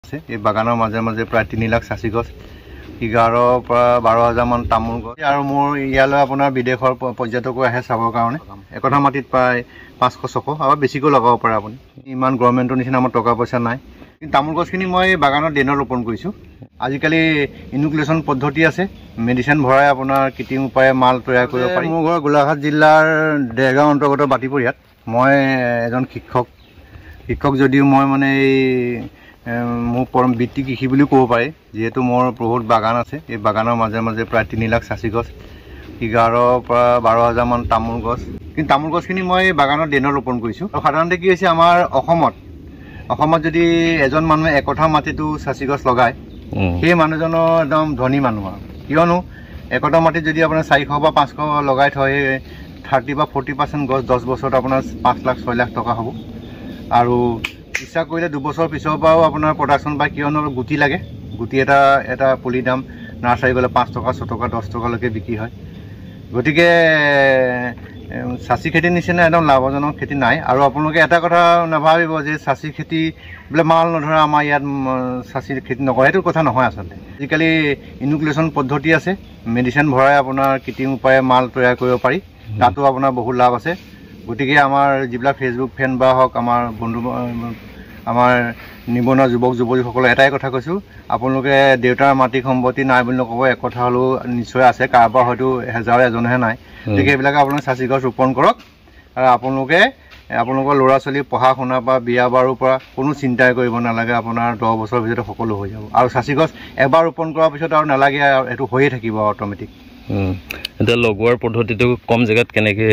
এই বাগানৰ মাজে মাজে প্ৰায় 3 লাখ চাচি গছ 11 পৰা 12,000 মান তামোল গছ আৰু মোৰ ইয়ালৈ আপোনাৰ বিদেশৰ পৰ্যটক আহে চাবৰ কাৰণে একঠা মাটিত প্ৰায় 500-600 আৰু বেছিকৈ লগাব পাৰে আপুনি ইমান গভৰ্ণমেণ্টৰ নিচিনা আমাৰ টকা পইচা নাই কিন্তু তামোল গছখিনি মই বাগানৰ ড্ৰেইনত ৰোপণ কৰিছোঁ আজিকালি ইনোকুলেশ্যন পদ্ধতি আছে মেডিচিন ভৰাই আপোনাৰ কৃত্ৰিম উপায়ে মাল তৈয়াৰ কৰিব পাৰি মোৰ ঘৰ গোলাঘাট জিলাৰ দেৰগাঁও অন্তৰ্গত বাটিপৰিয়াত মই এজন শিক্ষক যদিও মই মানে এই মোৰ পৰম বৃত্তি কৃষি বুলি ক'ব পাৰি যেহেতু মোৰ বহুত বাগান আছে এই বাগানৰ মাজে মাজে প্ৰায় 3 লাখ চাচি গছ 11 পৰা 12,000 মান তামোল গছ কিন্তু তামোল গছখিনি মই বাগানৰ ড্ৰেইনত ৰোপণ কৰিছোঁ আৰু সাধাৰণতে কি হৈছে আমাৰ অসমত যদি এজন মানুহে একঠা মাটিতো চাচি গছ লগায় সেই মানুহজনৰ একদম ধনী মানুহ আৰু কিয়নো একঠা মাটিত যদি আপোনাৰ 400 বা 500 লগাই থয় 30 বা 40% গছ 10 বছৰত আপোনাৰ 5 লাখ 6 লাখ টকা হ'ব আৰু ইচ্ছা কৰিলে 2 বছৰ পিছৰ পৰাও আপোনাৰ প্ৰডাকশ্যন বা কিয়নো গুটি লাগে গুটি এটা পুলি দাম নাৰ্চাৰী গ'লে 5 টকা 6 টকা 10 টকালৈকে বিক্ৰী হয় গতিকে চাচি খেতিৰ নিচিনা একদম লাভজনক খেতি নাই আৰু আপোনালোকে এটা কথা নাভাবিব যে চাচি খেতি বোলে মাল নধৰা আমাৰ ইয়াত চাচি খেতি নকৰে সেইটো কথা নহয় আচলতে আজিকালি ইনোকুলেশ্যন পদ্ধতি আছে মেডিচিন ভৰাই আপোনাৰ কৃত্ৰিম উপায়ে মাল তৈয়াৰ কৰিব পাৰি তাতো আপোনাৰ বহুত লাভ আছে গতিকে আমাৰ যিবিলাক ফেচবুক ফেন বা হওক আমাৰ বন্ধু আমাৰ নিবনুৱা যুৱক যুৱতীসকলে এটাই কথা কৈছোঁ আপোনালোকে দেউতাৰ মাটি সম্পত্তি নাই বুলি নক'ব এক কথা হ'লেও নিশ্চয় আছে কাৰোবাৰ হয়তো এজনহে নাই গতিকে এইবিলাকে আপোনালোকে চাচি গছ ৰোপণ কৰক আৰু আপোনালোকৰ ল'ৰা ছোৱালী পঢ়া শুনা বা বিয়া বাৰুৰ পৰা কোনো চিন্তাই কৰিব নালাগে আপোনাৰ 10 বছৰৰ ভিতৰতে সকলো হৈ যাব আৰু চাচি গছ এবাৰ ৰোপণ কৰাৰ পিছত আৰু নালাগে এইটো হৈয়ে থাকিব অট'মেটিক এতিয়া লগোৱাৰ পদ্ধতিটো কম জেগাত কেনেকৈ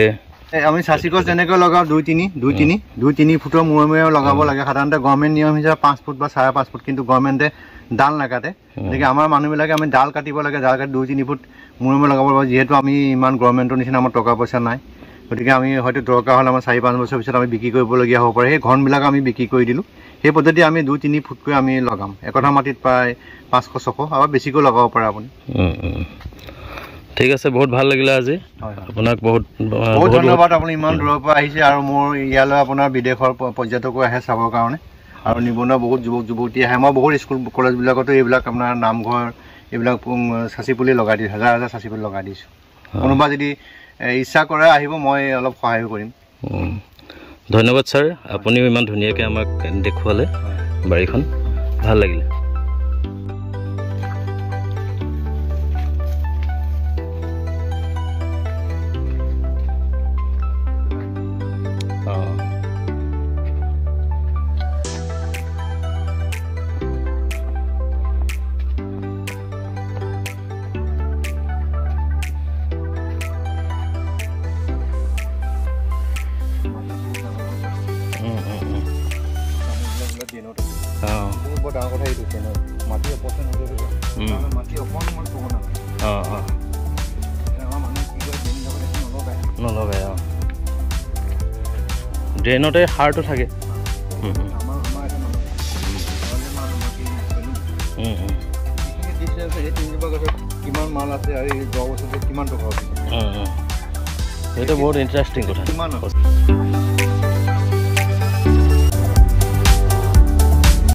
আমি চাচি গছ যেনেকৈ লগাওঁ 2-3 ফুটৰ মূৰে লগাব লাগে সাধাৰণতে গভৰ্ণমেণ্ট নিয়ম হিচাপে 5 ফুট বা 5.5 ফুট কিন্তু গভৰ্ণমেণ্টে ডাল নাকাটে গতিকে আমাৰ মানুহবিলাকে আমি ডাল কাটিব লাগে ডাল কাটি 2-3 ফুট মূৰে লগাব লাগে যিহেতু আমি ইমান গভৰ্ণমেণ্টৰ নিচিনা আমাৰ টকা পইচা নাই গতিকে আমি হয়তো দৰকাৰ হ'লে আমাৰ 4-5 বছৰ পিছত আমি বিক্ৰী কৰিবলগীয়া হ'ব পাৰে সেই ঘনবিলাক আমি বিক্ৰী কৰি দিলোঁ সেই পদ্ধতি আমি 2-3 ফুটকৈ আমি লগাম একঠা মাটিত প্ৰায় 500-600 আৰু বেছিকৈ লগাব পাৰে আপুনি ঠিক আছে বহুত ভাল লাগিলে আজি আপোনাক বহুত ধন্যবাদ আপুনি ইমান দূৰৰ পৰা আহিছে আৰু মোৰ ইয়ালৈ আপোনাৰ বিদেশৰ পৰ্যটকো আহে চাবৰ কাৰণে আৰু নিবনুৱা বহুত যুৱক যুৱতী আহে মই বহুত স্কুল কলেজবিলাকতো এইবিলাক আপোনাৰ নামঘৰ এইবিলাক চাচি পুলি লগাই দিছোঁ হাজাৰ চাচি পুলি লগাই দিছোঁ কোনোবা যদি ইচ্ছা কৰে আহিব মই অলপ সহায় কৰিম ধন্যবাদ ছাৰ আপুনিও ইমান ধুনীয়াকৈ আমাক দেখুৱালে বাৰীখন ভাল লাগিলে বৰ ডাঙৰ কথা এইটো মাটি অপচন মাটি অকণমান ক'ব নালাগে আমাৰ মানুহে কি কৰে নলগায় ড্ৰেইনতে সাৰটো থাকে কিমান মাল আছে আৰু এই 10 বছৰত কিমান টকা সেইটো বহুত ইণ্টাৰেষ্টিং কথা